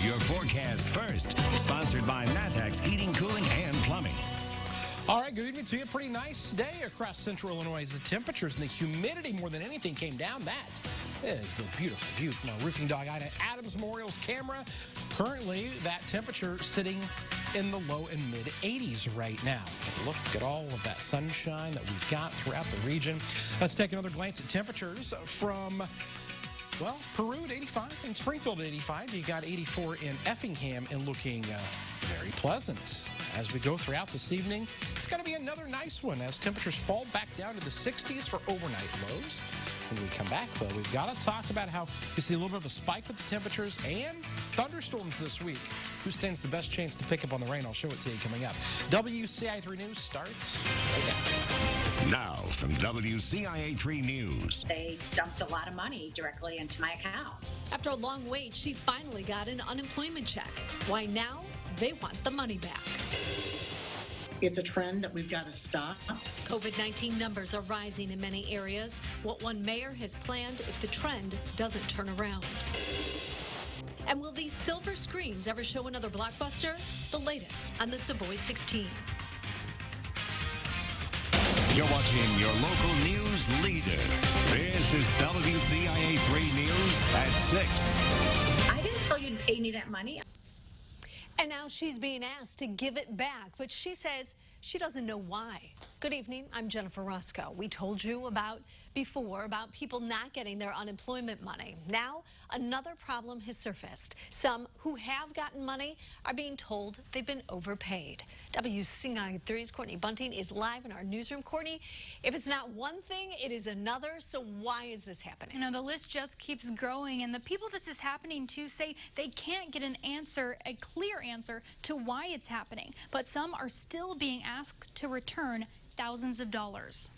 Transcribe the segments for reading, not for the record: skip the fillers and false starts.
your forecast first. Sponsored by Matex Heating, Cooling, and Plumbing. All right, good evening to you. Pretty nice day across central Illinois. The temperatures and the humidity more than anything came down. That is a beautiful view from our Roofing Dog Ida Adams Memorial's camera. Currently, that temperature sitting in the low and mid 80s right now. Look at all of that sunshine that we've got throughout the region. Let's take another glance at temperatures from, well, Peru at 85 and Springfield at 85. You got 84 in Effingham and looking very pleasant. As we go throughout this evening, it's going to be another nice one as temperatures fall back down to the 60s for overnight lows. When we come back, though, we've got to talk about how you see a little bit of a spike with the temperatures and thunderstorms this week. Who stands the best chance to pick up on the rain? I'll show it to you coming up. WCIA3 News starts right now. Now from WCIA3 News. They dumped a lot of money directly into my account. After a long wait, she finally got an unemployment check. Why now? They want the money back. It's a trend that we've got to stop. COVID-19 numbers are rising in many areas. What one mayor has planned if the trend doesn't turn around. And will these silver screens ever show another blockbuster? The latest on the Savoy 16. You're watching your local news leader. This is WCIA3 News at 6. I didn't tell you to pay me that money. And now she's being asked to give it back, but she says she doesn't know why. Good evening, I'm Jennifer Roscoe. We told you before about people not getting their unemployment money. Now, another problem has surfaced. Some who have gotten money are being told they've been overpaid. WCIA3's Courtney Bunting is live in our newsroom. Courtney, if it's not one thing, it is another. So why is this happening? You know, the list just keeps growing, and the people this is happening to say they can't get an answer, a clear answer to why it's happening. But some are still being asked to return thousands of dollars.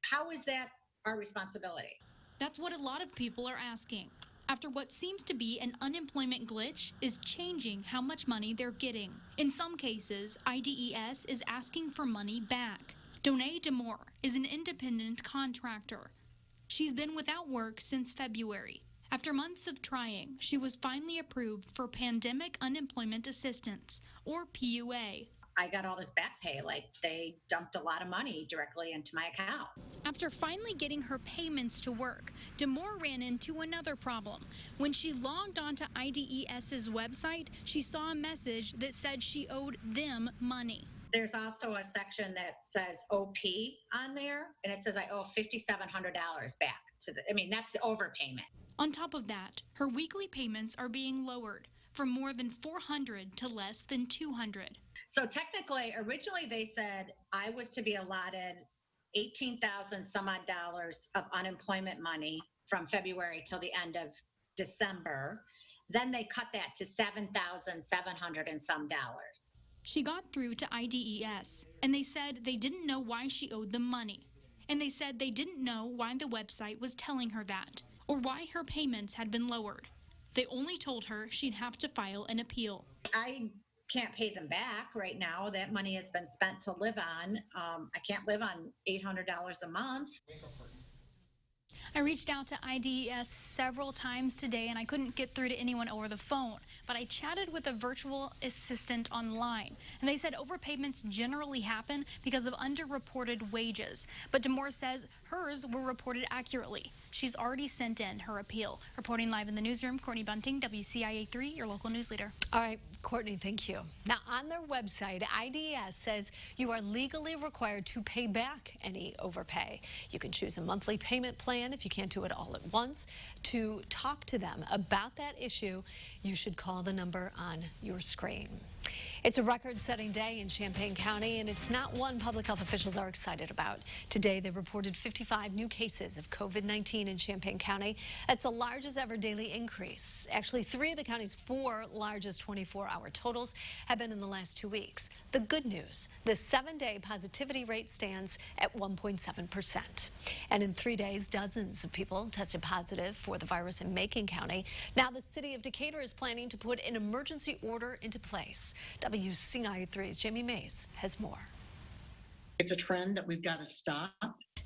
How is that our responsibility? That's what a lot of people are asking. After what seems to be an unemployment glitch is changing how much money they're getting. In some cases, IDES is asking for money back. Donae DeMore is an independent contractor. She's been without work since February. After months of trying, she was finally approved for Pandemic Unemployment Assistance, or PUA. I got all this back pay, like they dumped a lot of money directly into my account. After finally getting her payments to work, DeMore ran into another problem. When she logged onto IDES's website, she saw a message that said she owed them money. There's also a section that says OP on there, and it says I owe $5,700 back to that's the overpayment. On top of that, her weekly payments are being lowered from more than $400 to less than $200. So technically, originally they said I was to be allotted $18,000 some odd dollars of unemployment money from February till the end of December. Then they cut that to $7,700 and some dollars. She got through to IDES, and they said they didn't know why she owed them money. And they said they didn't know why the website was telling her that, or why her payments had been lowered. They only told her she'd have to file an appeal. I can't pay them back right now. That money has been spent to live on. I can't live on $800 a month. I reached out to IDES several times today, and I couldn't get through to anyone over the phone. But I chatted with a virtual assistant online, and they said overpayments generally happen because of underreported wages. But DeMore says hers were reported accurately. She's already sent in her appeal. Reporting live in the newsroom, Courtney Bunting, WCIA3, your local news leader. All right, Courtney, thank you. Now, on their website, IDES says you are legally required to pay back any overpay. You can choose a monthly payment plan if you can't do it all at once. To talk to them about that issue, you should call the number on your screen. It's a record-setting day in Champaign County, and it's not one public health officials are excited about. Today, they reported 55 new cases of COVID-19 in Champaign County. That's the largest ever daily increase. Actually, 3 of the county's 4 largest 24-hour totals have been in the last 2 weeks. The good news, the 7-day positivity rate stands at 1.7%. And in 3 days, dozens of people tested positive for the virus in Macon County. Now the city of Decatur is planning to put an emergency order into place. WCIA3's Jamie Mays has more. It's a trend that we've got to stop.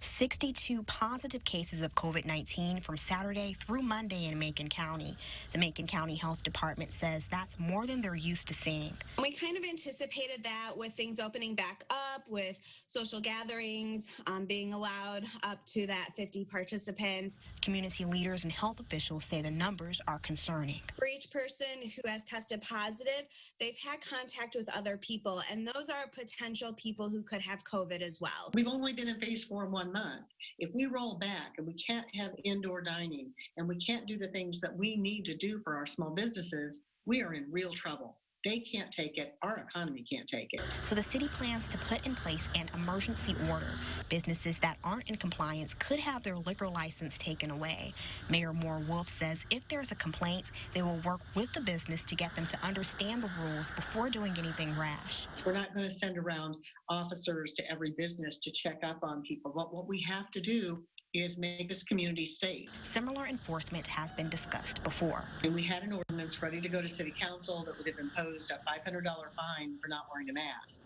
62 positive cases of COVID-19 from Saturday through Monday in Macon County. The Macon County Health Department says that's more than they're used to seeing. We kind of anticipated that with things opening back up, with social gatherings being allowed up to that 50 participants. Community leaders and health officials say the numbers are concerning. For each person who has tested positive, they've had contact with other people, and those are potential people who could have COVID as well. We've only been in phase 4 1 month. If we roll back and we can't have indoor dining and we can't do the things that we need to do for our small businesses, we are in real trouble. They can't take it. Our economy can't take it. So the city plans to put in place an emergency order. Businesses that aren't in compliance could have their liquor license taken away. Mayor Moore Wolf says if there's a complaint, they will work with the business to get them to understand the rules before doing anything rash. We're not going to send around officers to every business to check up on people. But what we have to do is make this community safe. Similar enforcement has been discussed before. And we had an ordinance ready to go to city council that would have imposed a $500 fine for not wearing a mask.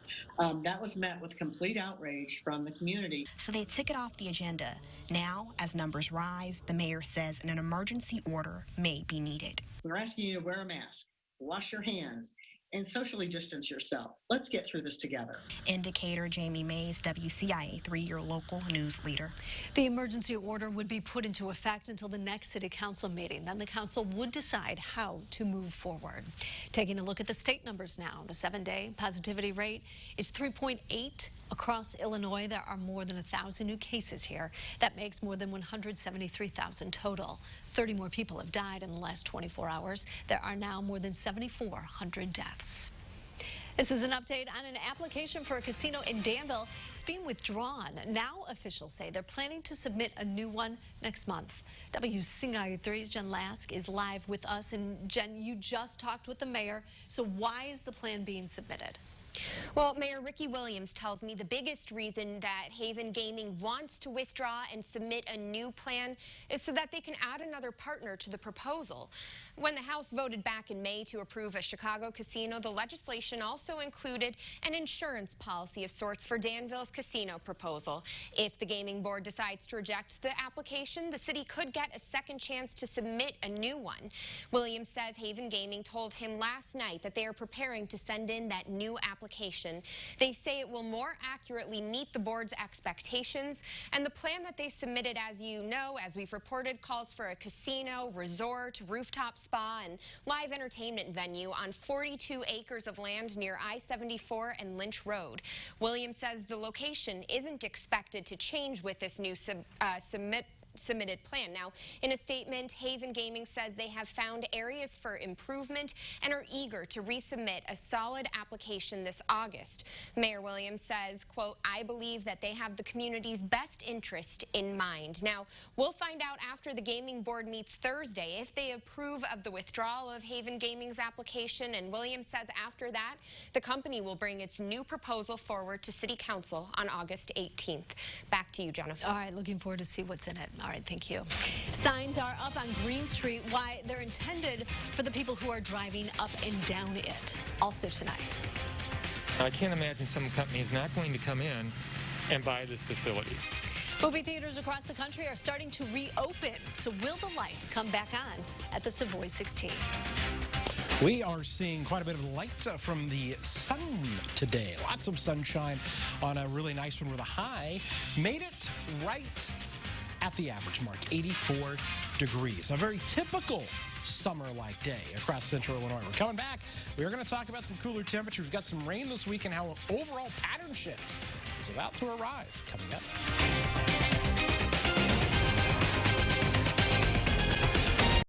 That was met with complete outrage from the community. So they took it off the agenda. Now, as numbers rise, the mayor says an emergency order may be needed. We're asking you to wear a mask, wash your hands, and socially distance yourself. Let's get through this together. Indicator Jamie Mays, WCIA3, your local news leader. The emergency order would be put into effect until the next city council meeting. Then the council would decide how to move forward. Taking a look at the state numbers now. The 7-day positivity rate is 3.8 across Illinois. There are more than 1,000 new cases here. That makes more than 173,000 total. 30 more people have died in the last 24 hours. There are now more than 7,400 deaths. This is an update on an application for a casino in Danville. It's being withdrawn. Now officials say they're planning to submit a new one next month. WCIA3's Jen Lask is live with us. And Jen, you just talked with the mayor. So why is the plan being submitted? Well, Mayor Ricky Williams tells me the biggest reason that Haven Gaming wants to withdraw and submit a new plan is so that they can add another partner to the proposal. When the House voted back in May to approve a Chicago casino, the legislation also included an insurance policy of sorts for Danville's casino proposal. If the gaming board decides to reject the application, the city could get a second chance to submit a new one. Williams says Haven Gaming told him last night that they are preparing to send in that new application. They say it will more accurately meet the board's expectations, and the plan that they submitted, as you know, as we've reported, calls for a casino, resort, rooftop spa, and live entertainment venue on 42 acres of land near I-74 and Lynch Road. Williams says the location isn't expected to change with this new submitted plan. Now, in a statement, Haven Gaming says they have found areas for improvement and are eager to resubmit a solid application this August. Mayor Williams says, quote, "I believe that they have the community's best interest in mind." Now, we'll find out after the gaming board meets Thursday if they approve of the withdrawal of Haven Gaming's application, and Williams says after that, the company will bring its new proposal forward to City Council on August 18th. Back to you, Jennifer. All right, looking forward to see what's in it. All right, thank you. Signs are up on Green Street. Why? They're intended for the people who are driving up and down it. Also tonight. I can't imagine some company is not going to come in and buy this facility. Movie theaters across the country are starting to reopen. So will the lights come back on at the Savoy 16? We are seeing quite a bit of light from the sun today. Lots of sunshine on a really nice one with a high. Made it right at the average mark, 84 degrees. A very typical summer-like day across central Illinois. We're coming back. We're going to talk about some cooler temperatures. We've got some rain this week and how an overall pattern shift is about to arrive. Coming up.